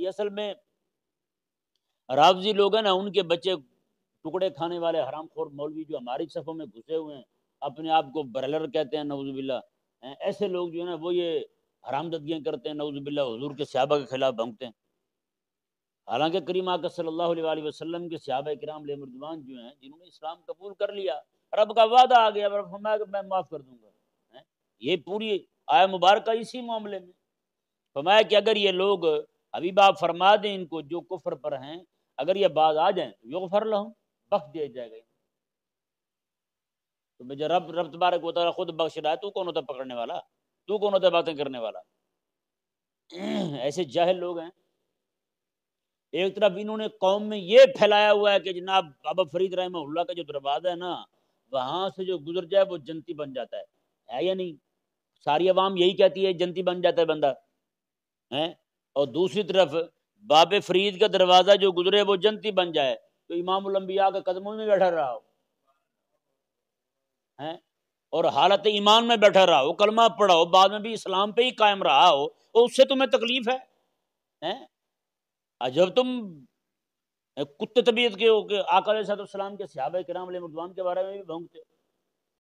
یہ اصل میں رافضی لوگ ہیں نا، ان کے بچے ٹکڑے کھانے والے حرام خور مولوی جو ہماری صفوں میں گھسے ہوئے ہیں، اپنے آپ کو برلر کہتے ہیں نعوذ باللہ، ایسے لوگ جو ہے نا وہ یہ حرام زدگیاں کرتے ہیں نعوذ باللہ، حضور کے صحابہ کے خلاف بھونکتے ہیں۔ حالانکہ کریم آقا صلی اللہ علیہ وآلہ وسلم کے صحابہ کرام علیہ رضوان جو ہیں، جنہوں نے اسلام قبول کر لیا، رب کا وعدہ آ گیا، رب فرمایا کہ میں معاف کر دوں گا۔ یہ پوری آیہ مبارکہ اسی معاملے میں فرمایا کہ اگر یہ لوگ ابھی آپ فرما دیں ان کو جو کفر پر ہیں، اگر یہ باز آ جائیں یغفر لہم، بخش دیا جائے گا۔ تو مجھے رب تبارک و تعالیٰ خود بخش رہا ہے، تو کون ہوتا ہے پکڑنے والا؟ تو کون ہوتا ہے باتیں کرنے والا؟ ایسے جاہل لوگ ہیں۔ ایک طرف انہوں نے قوم میں یہ پھیلایا ہوا ہے کہ جناب بابا فرید رحمہ اللہ کا جو دروازہ ہے نا، وہاں سے جو گزر جائے وہ جنتی بن جاتا ہے یا نہیں؟ ساری عوام یہی کہتی ہے جنتی بن جاتا ہے بندہ ہے، اور دوسری طرف باب فرید کا دروازہ جو گزرے وہ جنتی بن جائے، تو امام الانبیاء کے قدموں میں بیٹھا رہا ہو ہے، اور حالت ایمان میں بیٹھا رہا ہو، کلمہ پڑھا ہو، بعد میں بھی اسلام پہ ہی قائم رہا ہو، اور اس سے تمہیں تکلیف ہے؟ جب تم کتے طبیعت کے ہو کہ آقا علیہ السلام کے صحابہ کرام علیہ رضوان کے بارے میں بھی بھونکتے ہو،